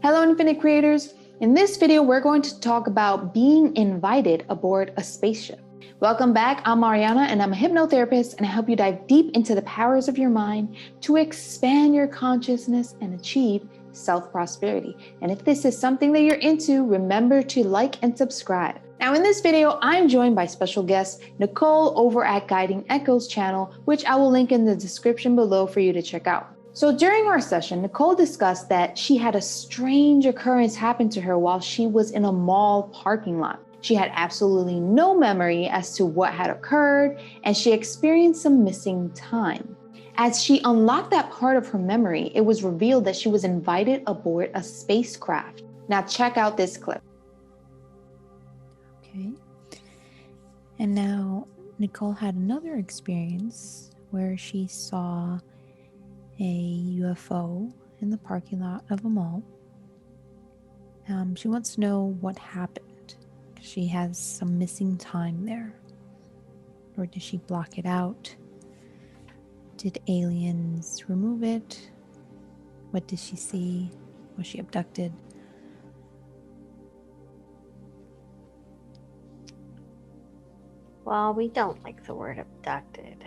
Hello, Infinite Creators. In this video, we're going to talk about being invited aboard a spaceship. Welcome back. I'm Mariana, and I'm a hypnotherapist, and I help you dive deep into the powers of your mind to expand your consciousness and achieve self-prosperity. And if this is something that you're into, remember to like and subscribe. Now, in this video, I'm joined by special guest Nicole over at Guiding Echoes channel, which I will link in the description below for you to check out. So during our session, Nicole discussed that she had a strange occurrence happen to her while she was in a mall parking lot. She had absolutely no memory as to what had occurred, and she experienced some missing time. As she unlocked that part of her memory, it was revealed that she was invited aboard a spacecraft. Now check out this clip. Okay. And now Nicole had another experience where she saw a UFO in the parking lot of a mall. She wants to know what happened. She has some missing time there. Or did she block it out? Did aliens remove it? What did she see? Was she abducted? Well, we don't like the word abducted.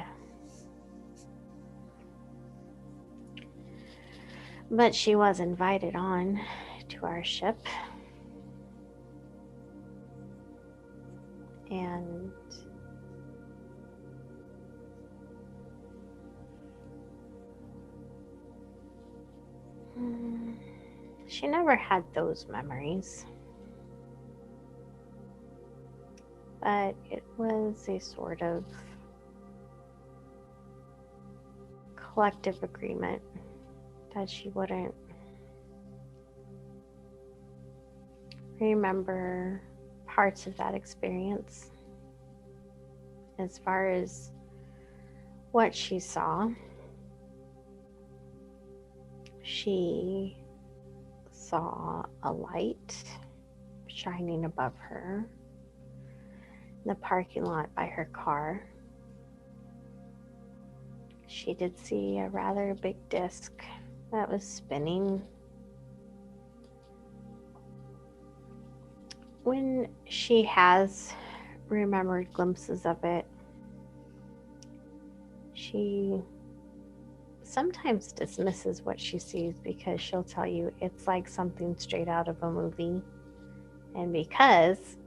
But she was invited on to our ship. And she never had those memories. But it was a sort of collective agreement that she wouldn't remember parts of that experience. As far as what she saw, she saw a light shining above her in the parking lot by her car. She did see a rather big disc that was spinning. When she has remembered glimpses of it, she sometimes dismisses what she sees because she'll tell you it's like something straight out of a movie. And because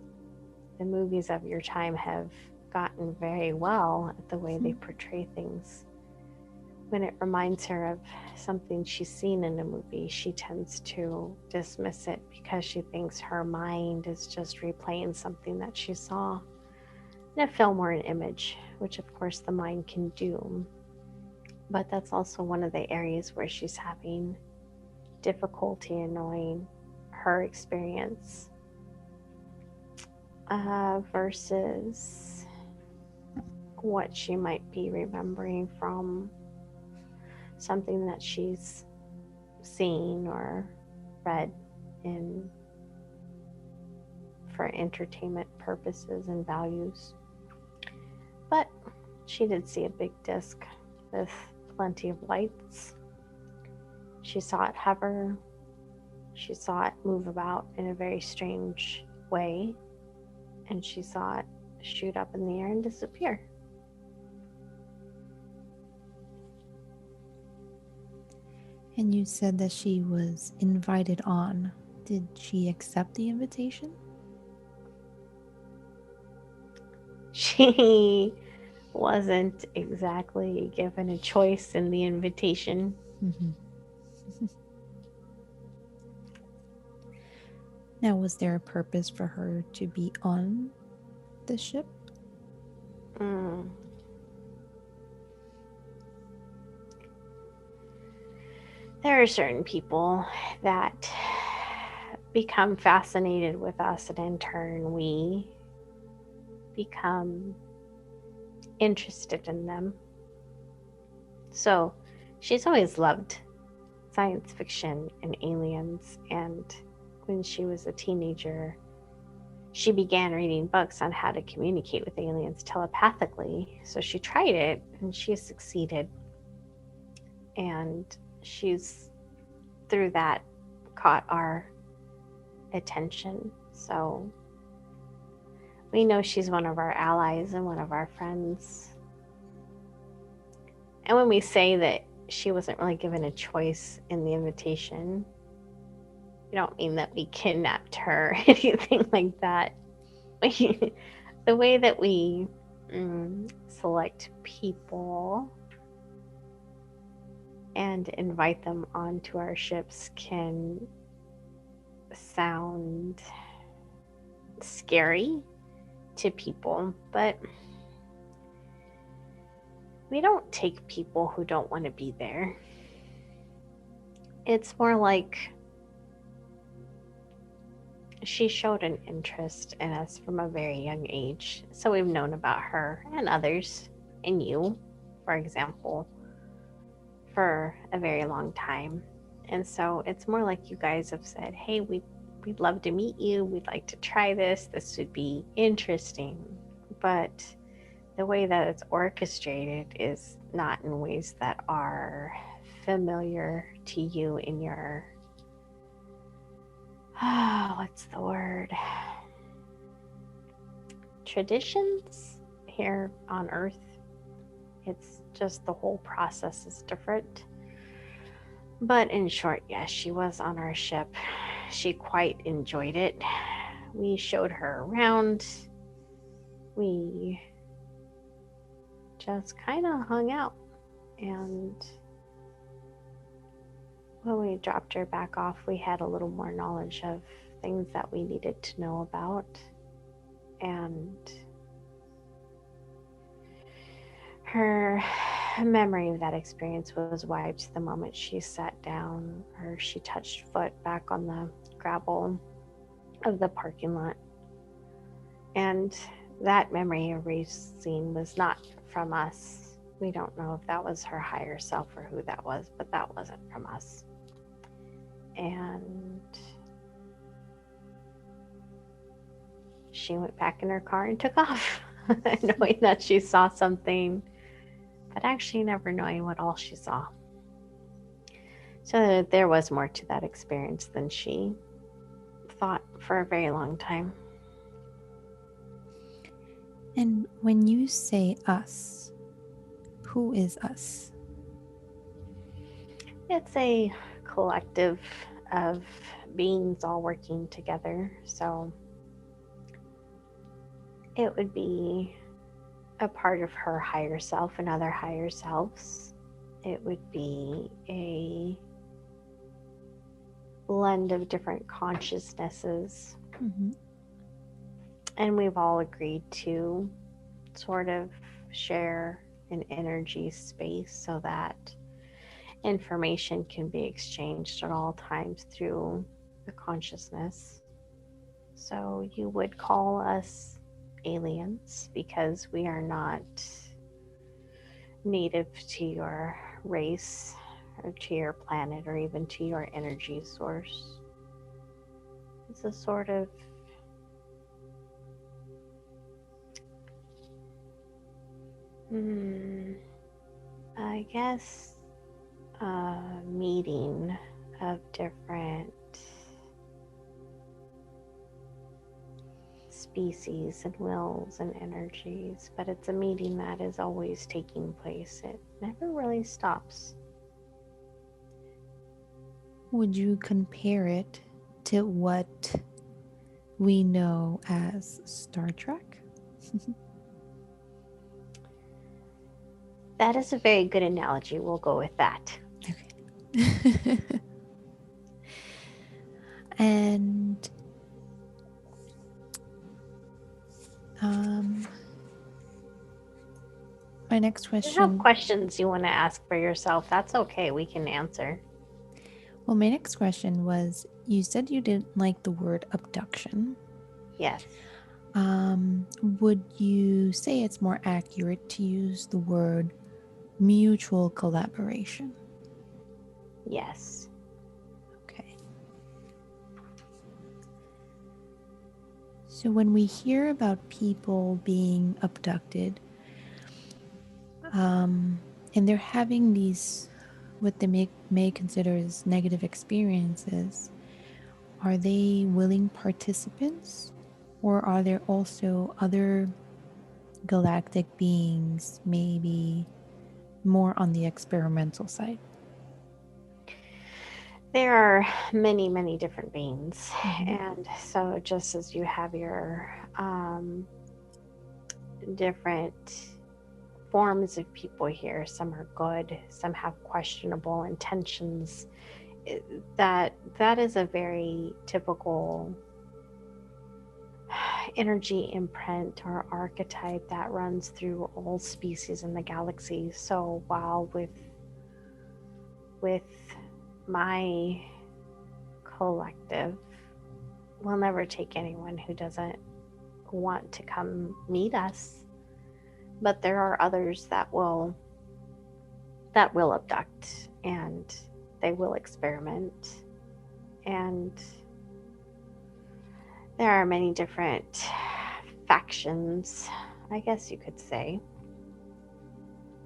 the movies of your time have gotten very well at the way they portray things, when it reminds her of something she's seen in a movie, she tends to dismiss it because she thinks her mind is just replaying something that she saw in a film or an image, which of course the mind can do. But that's also one of the areas where she's having difficulty in knowing her experience versus what she might be remembering from something that she's seen or read in for entertainment purposes and values. But she did see a big disc with plenty of lights. She saw it hover. She saw it move about in a very strange way. And she saw it shoot up in the air and disappear. And you said that she was invited on. Did she accept the invitation? She wasn't exactly given a choice in the invitation. Mm-hmm. Now, was there a purpose for her to be on the ship? There are certain people that become fascinated with us, and in turn we become interested in them. So she's always loved science fiction and aliens, and when she was a teenager, she began reading books on how to communicate with aliens telepathically. So she tried it and she succeeded. And she's, through that caught our attention. So we know she's one of our allies and one of our friends. And when we say that she wasn't really given a choice in the invitation, we don't mean that we kidnapped her or anything like that. The way that we select people and invite them onto our ships can sound scary to people, but we don't take people who don't want to be there. It's more like she showed an interest in us from a very young age. So we've known about her and others, and you, for example, for a very long time. And so it's more like you guys have said, hey, we'd love to meet you. We'd like to try this. This would be interesting. But the way that it's orchestrated is not in ways that are familiar to you in your, what's the word? Traditions here on Earth. It's just the whole process is different. But in short, yes, she was on our ship. She quite enjoyed it. We showed her around. We just kind of hung out. And when we dropped her back off, we had a little more knowledge of things that we needed to know about. And her memory of that experience was wiped the moment she sat down or she touched foot back on the gravel of the parking lot. And that memory erasing was not from us. We don't know if that was her higher self or who that was, but that wasn't from us. And she went back in her car and took off, knowing that she saw something, but actually never knowing what all she saw. So there was more to that experience than she thought for a very long time. And when you say us, who is us? It's a collective of beings all working together. So it would be a part of her higher self and other higher selves. It would be a blend of different consciousnesses. Mm-hmm. And we've all agreed to sort of share an energy space so that information can be exchanged at all times through the consciousness. So you would call us aliens because we are not native to your race or to your planet or even to your energy source. It's a sort of I guess a meeting of different species and wills and energies, but it's a meeting that is always taking place. It never really stops. Would you compare it to what we know as Star Trek? That is a very good analogy. We'll go with that. Okay. And my next question. If you have questions you want to ask for yourself, that's okay. We can answer. Well, my next question was, you said you didn't like the word abduction. Yes. Would you say it's more accurate to use the word mutual collaboration? Yes. Okay. So when we hear about people being abducted, and they're having these, what they may consider as negative experiences, Are they willing participants, or are there also other galactic beings, maybe more on the experimental side? There are many, many different beings. Mm-hmm. And so just as you have your different forms of people here, some are good, some have questionable intentions, that is a very typical energy imprint or archetype that runs through all species in the galaxy. So while with my collective, we'll never take anyone who doesn't want to come meet us, but there are others that will abduct, and they will experiment, and there are many different factions, I guess you could say,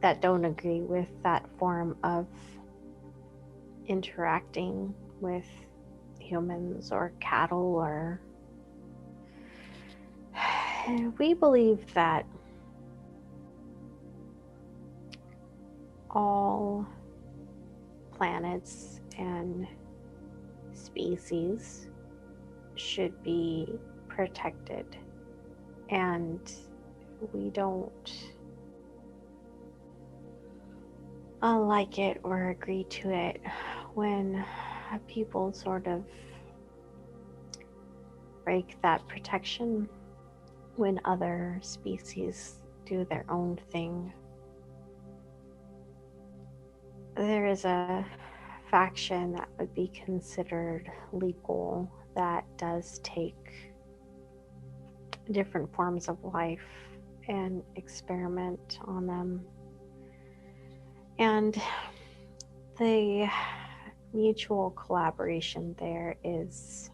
that don't agree with that form of interacting with humans or cattle. Or we believe that all planets and species should be protected, and we don't like it or agree to it when people sort of break that protection, when other species do their own thing. There is a faction that would be considered legal that does take different forms of life and experiment on them. And the mutual collaboration there is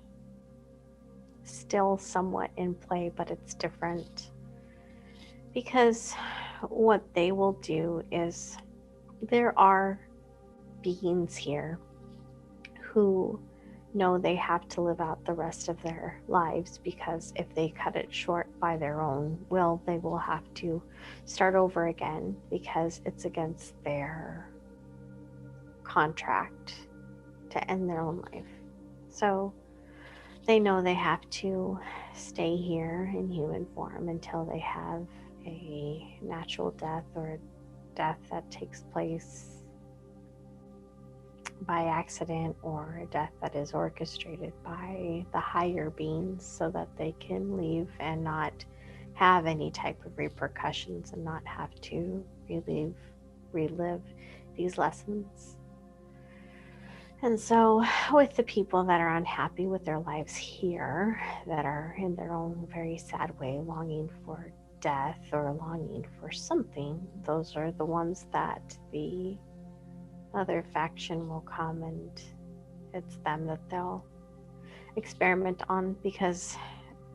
still somewhat in play, but it's different, because what they will do is, there are beings here who know they have to live out the rest of their lives, because if they cut it short by their own will, they will have to start over again, because it's against their contract to end their own life. So they know they have to stay here in human form until they have a natural death, or a death that takes place by accident, or a death that is orchestrated by the higher beings, so that they can leave and not have any type of repercussions and not have to relive these lessons. And so with the people that are unhappy with their lives here, that are in their own very sad way longing for death or longing for something, those are the ones that the other faction will come, and it's them that they'll experiment on, because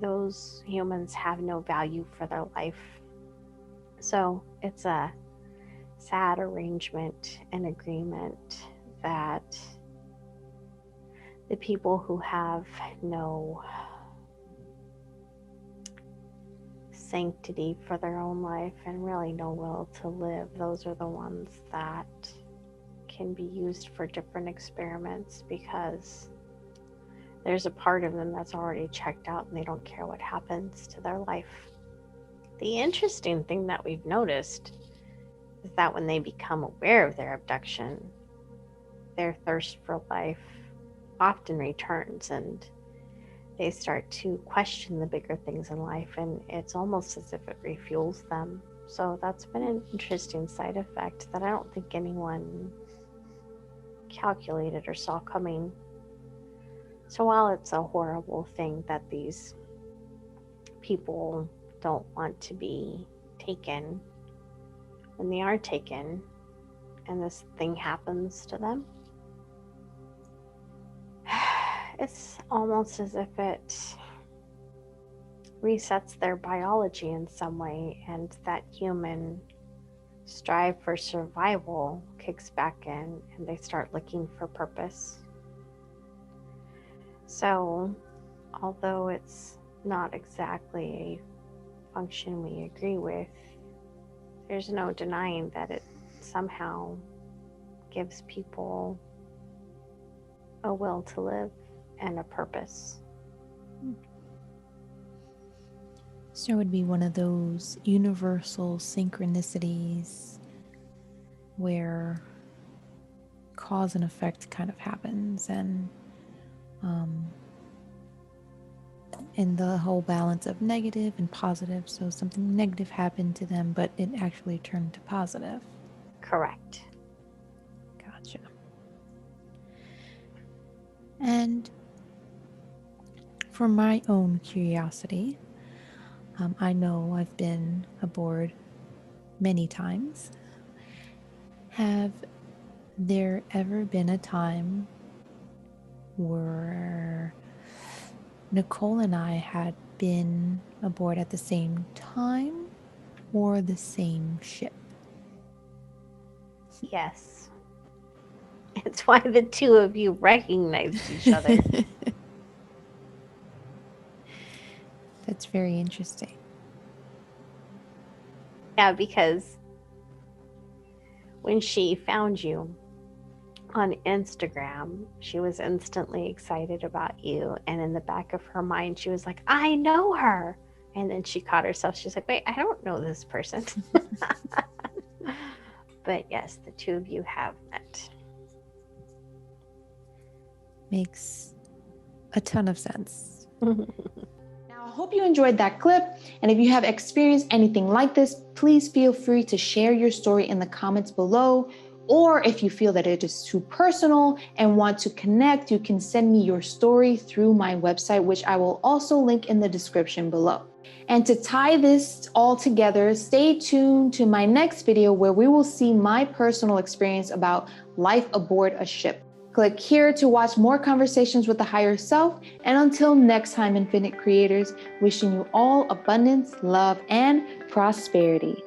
those humans have no value for their life. So it's a sad arrangement and agreement that the people who have no sanctity for their own life and really no will to live, those are the ones that can be used for different experiments, because there's a part of them that's already checked out and they don't care what happens to their life. The interesting thing that we've noticed is that when they become aware of their abduction, their thirst for life often returns, and they start to question the bigger things in life, and it's almost as if it refuels them. So that's been an interesting side effect that I don't think anyone calculated or saw coming. So while it's a horrible thing that these people don't want to be taken, when they are taken and this thing happens to them, it's almost as if it resets their biology in some way, and that human strive for survival kicks back in, and they start looking for purpose. So, although it's not exactly a function we agree with, there's no denying that it somehow gives people a will to live and a purpose. So it would be one of those universal synchronicities where cause and effect kind of happens, and the whole balance of negative and positive. So something negative happened to them, but it actually turned to positive. Correct. Gotcha. And for my own curiosity, I know I've been aboard many times. Have there ever been a time where Nicole and I had been aboard at the same time or the same ship? Yes. It's why the two of you recognized each other. That's very interesting. Yeah, because when she found you on Instagram, she was instantly excited about you. And in the back of her mind, she was like, I know her. And then she caught herself. She's like, wait, I don't know this person. But yes, the two of you have met. Makes a ton of sense. Now, I hope you enjoyed that clip. And if you have experienced anything like this, please feel free to share your story in the comments below. Or if you feel that it is too personal and want to connect, you can send me your story through my website, which I will also link in the description below. And to tie this all together, stay tuned to my next video where we will see my personal experience about life aboard a ship. Click here to watch more conversations with the higher self. And until next time, Infinite Creators, wishing you all abundance, love, and prosperity.